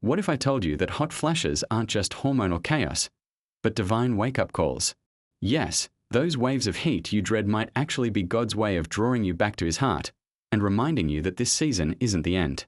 What if I told you that hot flashes aren't just hormonal chaos, but divine wake-up calls? Yes, those waves of heat you dread might actually be God's way of drawing you back to His heart and reminding you that this season isn't the end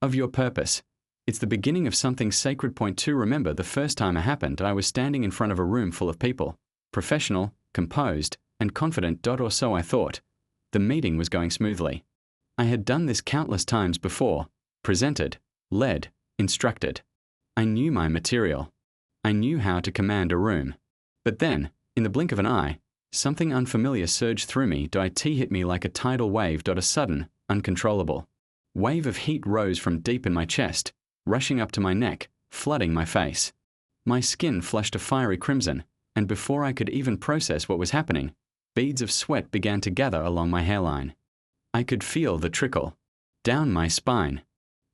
of your purpose. It's the beginning of something sacred. Point 2. Remember the first time it happened, I was standing in front of a room full of people, professional, composed, and confident. Or so I thought. The meeting was going smoothly. I had done this countless times before, presented, led, instructed. I knew my material. I knew how to command a room. But then, in the blink of an eye, something unfamiliar surged through me. It hit me like a tidal wave. A sudden, uncontrollable wave of heat rose from deep in my chest, rushing up to my neck, flooding my face. My skin flushed a fiery crimson, and before I could even process what was happening, beads of sweat began to gather along my hairline. I could feel the trickle down my spine.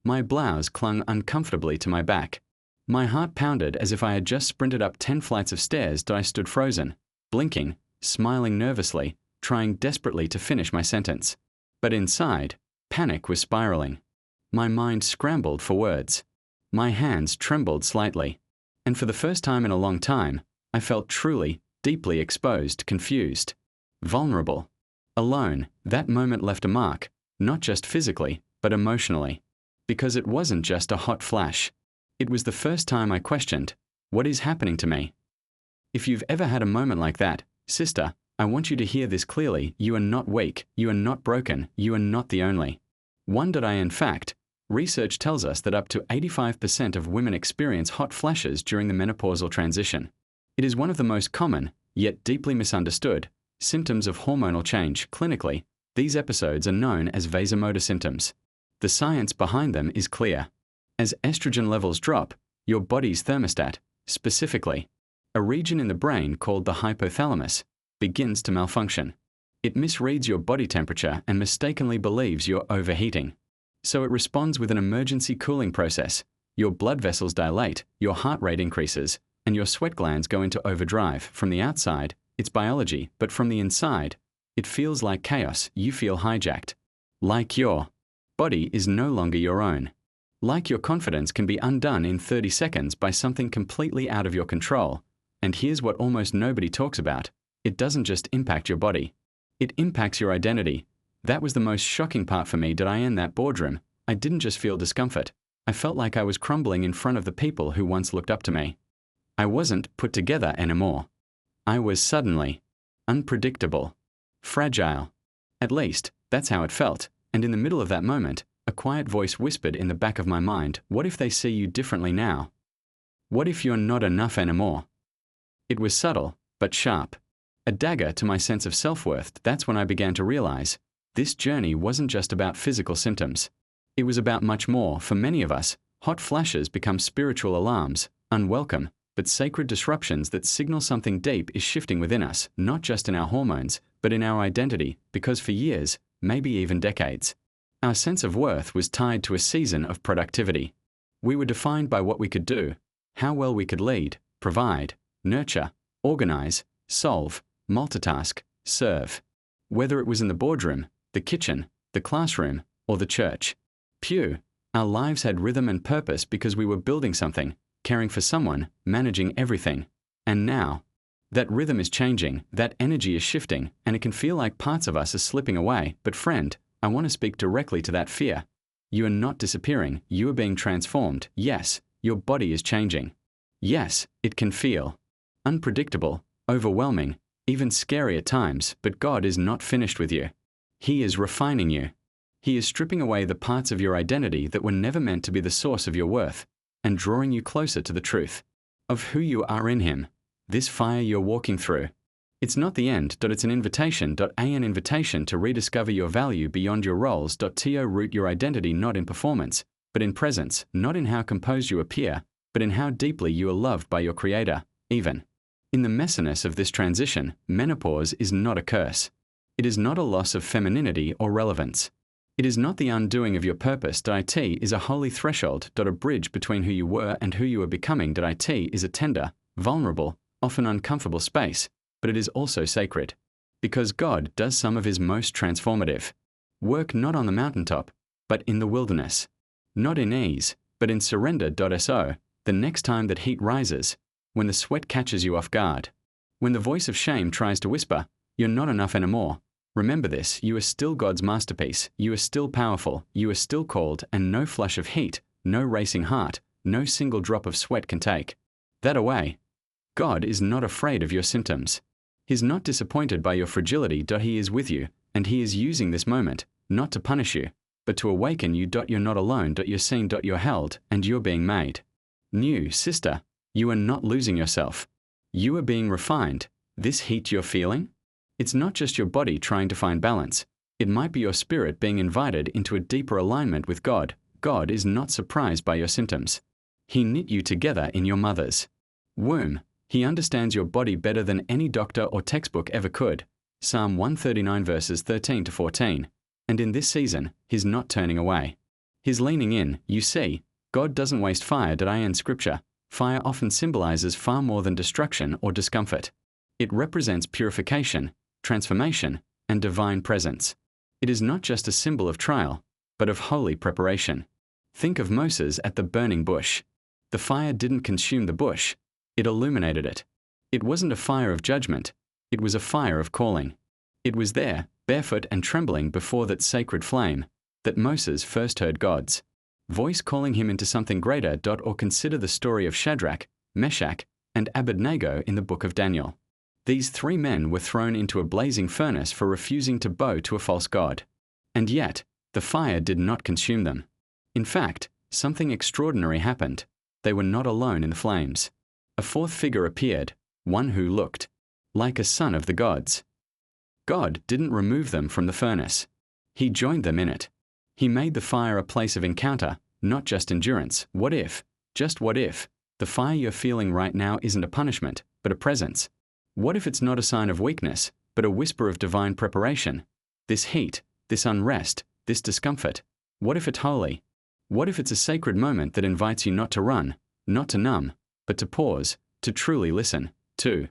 My blouse clung uncomfortably to my back. My heart pounded as if I had just sprinted up 10 flights of stairs. I stood frozen, blinking, smiling nervously, trying desperately to finish my sentence. But inside, panic was spiraling. My mind scrambled for words. My hands trembled slightly. And for the first time in a long time, I felt truly, deeply exposed, confused, vulnerable, alone. That moment left a mark, not just physically, but emotionally. Because it wasn't just a hot flash. It was the first time I questioned, what is happening to me? If you've ever had a moment like that, sister, I want you to hear this clearly. You are not weak, you are not broken, you are not the only one. In fact, research tells us that up to 85% of women experience hot flashes during the menopausal transition. It is one of the most common, yet deeply misunderstood, symptoms of hormonal change. Clinically, these episodes are known as vasomotor symptoms. The science behind them is clear. As estrogen levels drop, your body's thermostat, specifically a region in the brain called the hypothalamus, begins to malfunction. It misreads your body temperature and mistakenly believes you're overheating. So it responds with an emergency cooling process. Your blood vessels dilate, your heart rate increases, and your sweat glands go into overdrive. From the outside, it's biology, but from the inside, it feels like chaos. You feel hijacked. Like your body is no longer your own. Like your confidence can be undone in 30 seconds by something completely out of your control. And here's what almost nobody talks about. It doesn't just impact your body. It impacts your identity. That was the most shocking part for me. In that boardroom, I didn't just feel discomfort. I felt like I was crumbling in front of the people who once looked up to me. I wasn't put together anymore. I was suddenly unpredictable, fragile. At least, that's how it felt. And in the middle of that moment, a quiet voice whispered in the back of my mind, what if they see you differently now? What if you're not enough anymore? It was subtle, but sharp. A dagger to my sense of self-worth. That's when I began to realize this journey wasn't just about physical symptoms. It was about much more. For many of us, hot flashes become spiritual alarms, unwelcome, but sacred disruptions that signal something deep is shifting within us, not just in our hormones, but in our identity, because for years, maybe even decades, our sense of worth was tied to a season of productivity. We were defined by what we could do, how well we could lead, provide, nurture, organize, solve, multitask, serve. Whether it was in the boardroom, the kitchen, the classroom, or the church. Our lives had rhythm and purpose because we were building something, caring for someone, managing everything. And now, that rhythm is changing, that energy is shifting, and it can feel like parts of us are slipping away. But friend, I want to speak directly to that fear. You are not disappearing, you are being transformed. Yes, your body is changing. Yes, it can feel unpredictable, overwhelming, even scary at times, but God is not finished with you. He is refining you. He is stripping away the parts of your identity that were never meant to be the source of your worth, and drawing you closer to the truth of who you are in Him. This fire you're walking through, it's not the end. It's an invitation. An invitation to rediscover your value beyond your roles. To root your identity not in performance, but in presence, not in how composed you appear, but in how deeply you are loved by your Creator, even in the messiness of this transition. Menopause is not a curse. It is not a loss of femininity or relevance. It is not the undoing of your purpose. It is a holy threshold. A bridge between who you were and who you are becoming. It is a tender, vulnerable, often uncomfortable space, but it is also sacred. Because God does some of His most transformative work not on the mountaintop, but in the wilderness. Not in ease, But in surrender.so, the next time that heat rises, when the sweat catches you off guard, when the voice of shame tries to whisper, "You're not enough anymore," remember this: you are still God's masterpiece, you are still powerful, you are still called, and no flush of heat, no racing heart, no single drop of sweat can take that away. God is not afraid of your symptoms. He's not disappointed by your fragility. He is with you, and He is using this moment, not to punish you, but to awaken you. You're not alone. You're seen. You're held, and you're being made new. Sister, you are not losing yourself. You are being refined. This heat you're feeling? It's not just your body trying to find balance. It might be your spirit being invited into a deeper alignment with God. God is not surprised by your symptoms. He knit you together in your mother's womb. He understands your body better than any doctor or textbook ever could. Psalm 139 verses 13 to 14. And in this season, He's not turning away. He's leaning in. You see, God doesn't waste fire. In Scripture, fire often symbolizes far more than destruction or discomfort. It represents purification, transformation, and divine presence. It is not just a symbol of trial, but of holy preparation. Think of Moses at the burning bush. The fire didn't consume the bush. It illuminated it. It wasn't a fire of judgment. It was a fire of calling. It was there, barefoot and trembling before that sacred flame, that Moses first heard God's voice calling him into something greater. Or consider the story of Shadrach, Meshach, and Abednego in the book of Daniel. These three men were thrown into a blazing furnace for refusing to bow to a false god. And yet, the fire did not consume them. In fact, something extraordinary happened. They were not alone in the flames. A fourth figure appeared, one who looked like a son of the gods. God didn't remove them from the furnace. He joined them in it. He made the fire a place of encounter, not just endurance. What if, just what if, the fire you're feeling right now isn't a punishment, but a presence? What if it's not a sign of weakness, but a whisper of divine preparation? This heat, this unrest, this discomfort, what if it's holy? What if it's a sacred moment that invites you not to run, not to numb, but to pause, to truly listen, to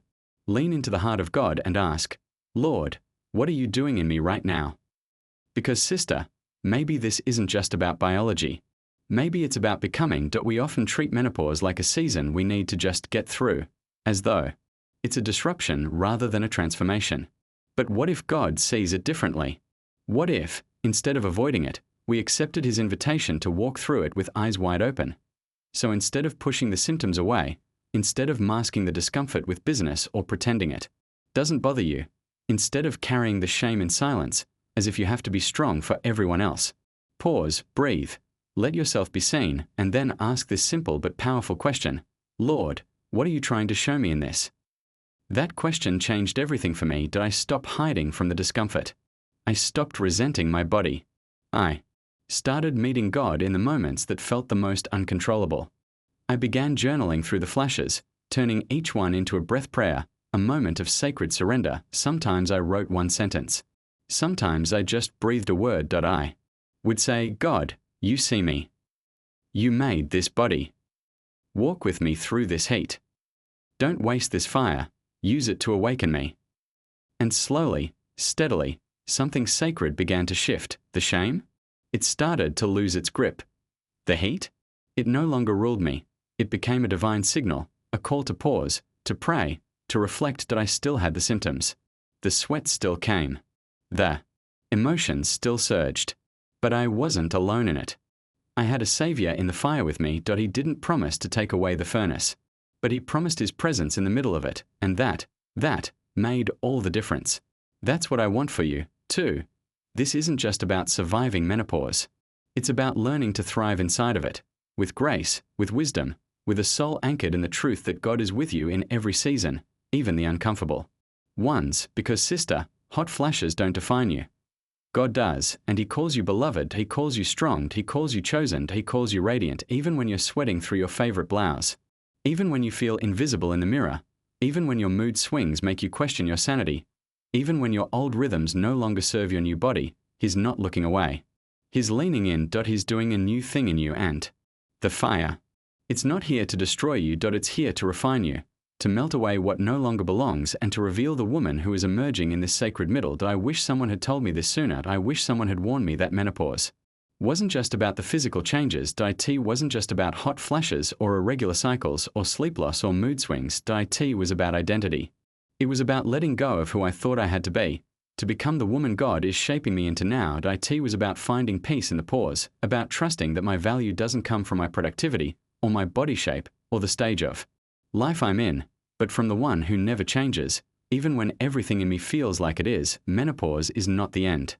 lean into the heart of God and ask, "Lord, what are you doing in me right now?" Because sister, maybe this isn't just about biology. Maybe it's about becoming. We often treat menopause like a season we need to just get through, as though it's a disruption rather than a transformation. But what if God sees it differently? What if, instead of avoiding it, we accepted His invitation to walk through it with eyes wide open? So instead of pushing the symptoms away, instead of masking the discomfort with business or pretending it doesn't bother you, instead of carrying the shame in silence, as if you have to be strong for everyone else, pause, breathe, let yourself be seen, and then ask this simple but powerful question: Lord, what are you trying to show me in this? That question changed everything for me. Did I stop hiding from the discomfort? I stopped resenting my body. I started meeting God in the moments that felt the most uncontrollable. I began journaling through the flashes, turning each one into a breath prayer, a moment of sacred surrender. Sometimes I wrote one sentence. Sometimes I just breathed a word. I would say, "God, you see me. You made this body. Walk with me through this heat. Don't waste this fire. Use it to awaken me." And slowly, steadily, something sacred began to shift. The shame? It started to lose its grip. The heat? It no longer ruled me. It became a divine signal, a call to pause, to pray, to reflect that I still had the symptoms. The sweat still came. The emotions still surged. But I wasn't alone in it. I had a Savior in the fire with me. He didn't promise to take away the furnace, but He promised His presence in the middle of it, and that made all the difference. That's what I want for you, too. This isn't just about surviving menopause. It's about learning to thrive inside of it, with grace, with wisdom, with a soul anchored in the truth that God is with you in every season, even the uncomfortable ones, because sister, hot flashes don't define you. God does, and He calls you beloved, He calls you strong, He calls you chosen, He calls you radiant, even when you're sweating through your favorite blouse, even when you feel invisible in the mirror, even when your mood swings make you question your sanity, even when your old rhythms no longer serve your new body. He's not looking away. He's leaning in. He's doing a new thing in you, and the fire, it's not here to destroy you. It's here to refine you, to melt away what no longer belongs, and to reveal the woman who is emerging in this sacred middle. I wish someone had told me this sooner. I wish someone had warned me that menopause wasn't just about the physical changes. It wasn't just about hot flashes or irregular cycles or sleep loss or mood swings. It was about identity. It was about letting go of who I thought I had to become the woman God is shaping me into now. It was about finding peace in the pause, about trusting that my value doesn't come from my productivity or my body shape or the stage of life I'm in, but from the one who never changes, even when everything in me feels like it is. Menopause is not the end.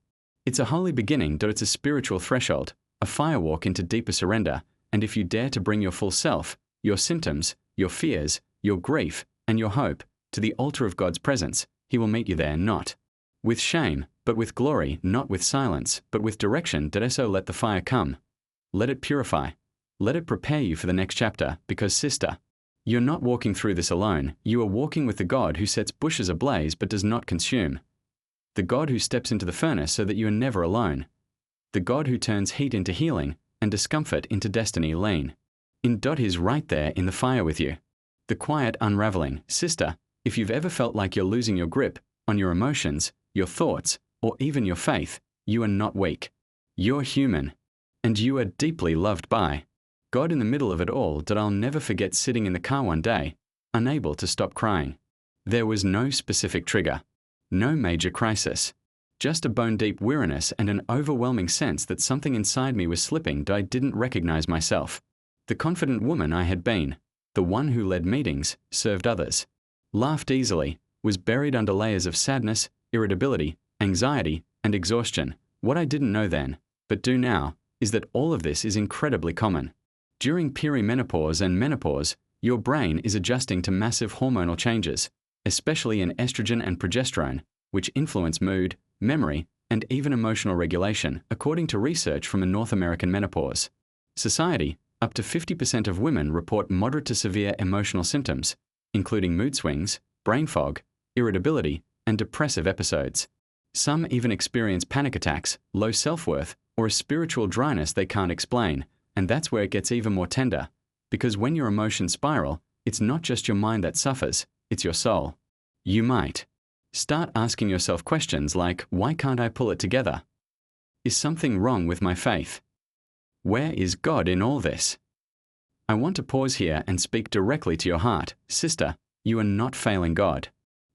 It's a holy beginning. It's a spiritual threshold, a firewalk into deeper surrender, and if you dare to bring your full self, your symptoms, your fears, your grief, and your hope to the altar of God's presence, He will meet you there, not with shame, but with glory, not with silence, but with direction. So let the fire come. Let it purify. Let it prepare you for the next chapter, because sister, you're not walking through this alone. You are walking with the God who sets bushes ablaze but does not consume. The God who steps into the furnace so that you are never alone. The God who turns heat into healing and discomfort into destiny. Lean in. He's right there in the fire with you. The quiet unraveling. Sister, if you've ever felt like you're losing your grip on your emotions, your thoughts, or even your faith, you are not weak. You're human. And you are deeply loved by God in the middle of it all. I'll never forget sitting in the car one day, unable to stop crying. There was no specific trigger. No major crisis. Just a bone-deep weariness and an overwhelming sense that something inside me was slipping. I didn't recognize myself. The confident woman I had been, the one who led meetings, served others, laughed easily, was buried under layers of sadness, irritability, anxiety, and exhaustion. What I didn't know then, but do now, is that all of this is incredibly common. During perimenopause and menopause, your brain is adjusting to massive hormonal changes, especially in estrogen and progesterone, which influence mood, memory, and even emotional regulation, according to research from a North American menopause society. Up to 50% of women report moderate to severe emotional symptoms, including mood swings, brain fog, irritability, and depressive episodes. Some even experience panic attacks, low self-worth, or a spiritual dryness they can't explain, and that's where it gets even more tender. Because when your emotions spiral, it's not just your mind that suffers, it's your soul. You might start asking yourself questions like, why can't I pull it together? Is something wrong with my faith? Where is God in all this? I want to pause here and speak directly to your heart. Sister, you are not failing God.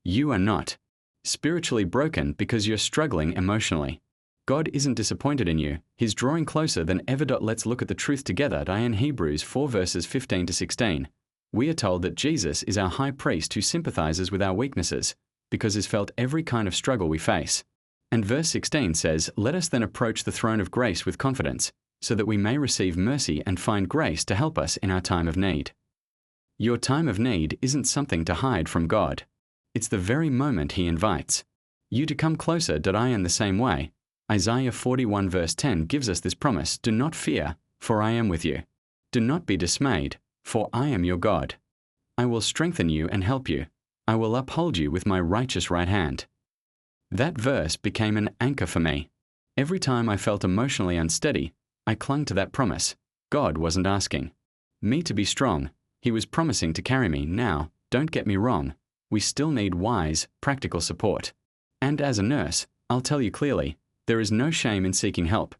You are not spiritually broken because you're struggling emotionally. God isn't disappointed in you. He's drawing closer than ever. Let's look at the truth together. In Hebrews 4 verses 15 to 16, we are told that Jesus is our high priest who sympathizes with our weaknesses because he's felt every kind of struggle we face. And verse 16 says, let us then approach the throne of grace with confidence, so that we may receive mercy and find grace to help us in our time of need. Your time of need isn't something to hide from God. It's the very moment He invites you to come closer. I am the same way. Isaiah 41 verse 10 gives us this promise, do not fear, for I am with you. Do not be dismayed, for I am your God. I will strengthen you and help you. I will uphold you with my righteous right hand. That verse became an anchor for me. Every time I felt emotionally unsteady, I clung to that promise. God wasn't asking me to be strong. He was promising to carry me. Now, don't get me wrong. We still need wise, practical support. And as a nurse, I'll tell you clearly, there is no shame in seeking help.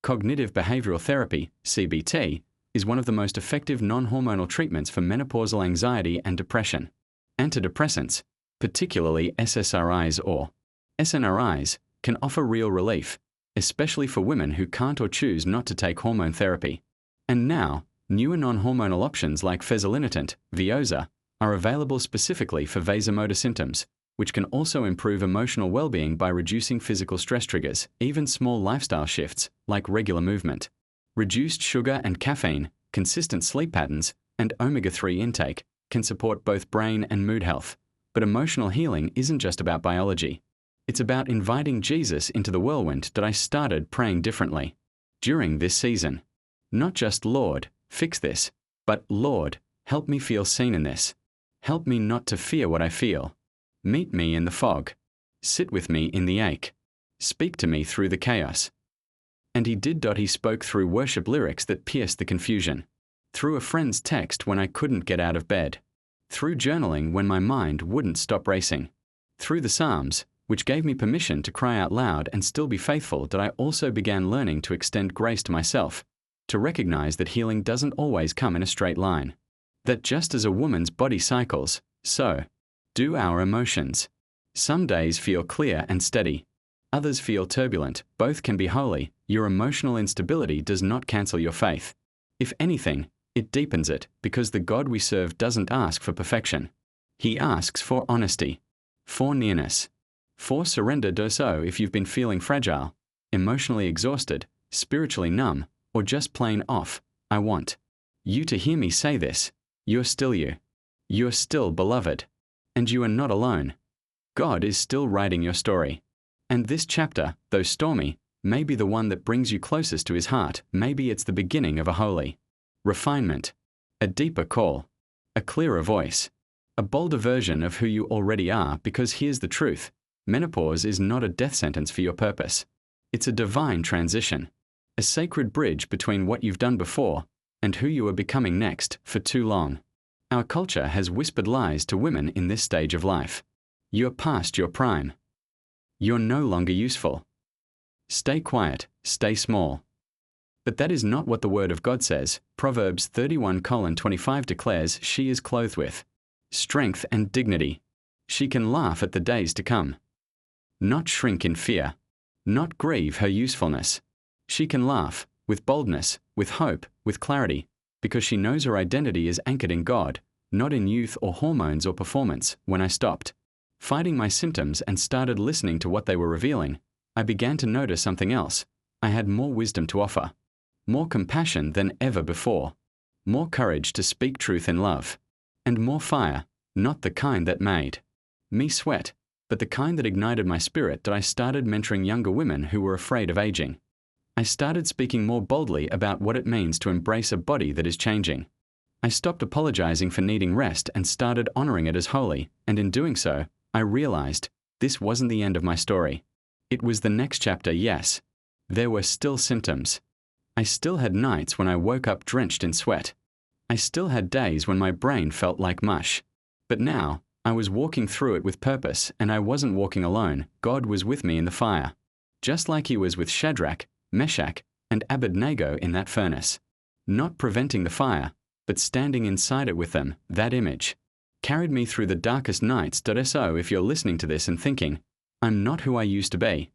Cognitive behavioral therapy, CBT, is one of the most effective non-hormonal treatments for menopausal anxiety and depression. Antidepressants, particularly SSRIs or SNRIs, can offer real relief, especially for women who can't or choose not to take hormone therapy. And now, newer non-hormonal options like fezolinetant, Veozah, are available specifically for vasomotor symptoms, which can also improve emotional well-being by reducing physical stress triggers. Even small lifestyle shifts, like regular movement, reduced sugar and caffeine, consistent sleep patterns, and omega-3 intake, can support both brain and mood health. But emotional healing isn't just about biology. It's about inviting Jesus into the whirlwind. I started praying differently during this season. Not just, Lord, fix this, but Lord, help me feel seen in this. Help me not to fear what I feel. Meet me in the fog. Sit with me in the ache. Speak to me through the chaos. And He did. He spoke through worship lyrics that pierced the confusion. Through a friend's text when I couldn't get out of bed. Through journaling when my mind wouldn't stop racing. Through the Psalms, which gave me permission to cry out loud and still be faithful, that I also began learning to extend grace to myself, to recognize that healing doesn't always come in a straight line. That just as a woman's body cycles, so do our emotions. Some days feel clear and steady. Others feel turbulent. Both can be holy. Your emotional instability does not cancel your faith. If anything, it deepens it, because the God we serve doesn't ask for perfection. He asks for honesty, for nearness, for surrender. So if you've been feeling fragile, emotionally exhausted, spiritually numb, or just plain off, I want you to hear me say this. You're still you. You're still beloved. And you are not alone. God is still writing your story. And this chapter, though stormy, may be the one that brings you closest to His heart. Maybe it's the beginning of a holy refinement, a deeper call, a clearer voice, a bolder version of who you already are. Because here's the truth: menopause is not a death sentence for your purpose. It's a divine transition, a sacred bridge between what you've done before and who you are becoming next. For too long, our culture has whispered lies to women in this stage of life. You're past your prime. You're no longer useful. Stay quiet, stay small. But that is not what the Word of God says. Proverbs 31:25 declares she is clothed with strength and dignity. She can laugh at the days to come, not shrink in fear, not grieve her usefulness. She can laugh with boldness, with hope, with clarity, because she knows her identity is anchored in God, not in youth or hormones or performance. When I stopped fighting my symptoms and started listening to what they were revealing, I began to notice something else. I had more wisdom to offer, more compassion than ever before, more courage to speak truth in love, and more fire, not the kind that made me sweat, but the kind that ignited my spirit. That I started mentoring younger women who were afraid of aging. I started speaking more boldly about what it means to embrace a body that is changing. I stopped apologizing for needing rest and started honoring it as holy, and in doing so, I realized this wasn't the end of my story. It was the next chapter. Yes, there were still symptoms. I still had nights when I woke up drenched in sweat. I still had days when my brain felt like mush. But now, I was walking through it with purpose, and I wasn't walking alone. God was with me in the fire, just like He was with Shadrach, Meshach, and Abednego in that furnace. Not preventing the fire, but standing inside it with them. That image carried me through the darkest nights. So if you're listening to this and thinking, I'm not who I used to be,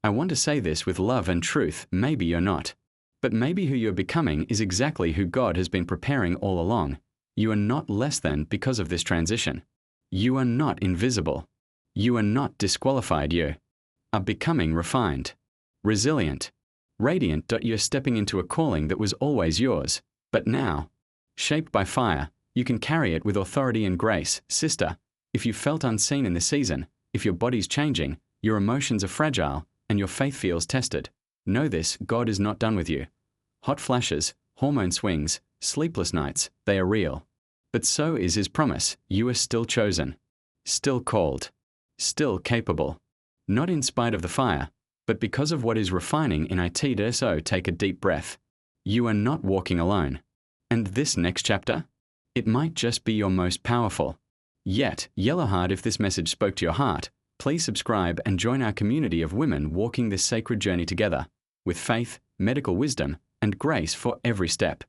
I want to say this with love and truth. Maybe you're not. But maybe who you're becoming is exactly who God has been preparing all along. You are not less than because of this transition. You are not invisible. You are not disqualified. You are becoming refined, resilient, radiant. You're stepping into a calling that was always yours, but now, shaped by fire, you can carry it with authority and grace. Sister, if you felt unseen in this season, if your body's changing, your emotions are fragile, and your faith feels tested, know this: God is not done with you. Hot flashes, hormone swings, sleepless nights, they are real. But so is His promise. You are still chosen, still called, still capable. Not in spite of the fire, but because of what is refining in it. So take a deep breath. You are not walking alone. And this next chapter? It might just be your most powerful. Yet, yellow heart, if this message spoke to your heart, please subscribe and join our community of women walking this sacred journey together, with faith, medical wisdom, and grace for every step.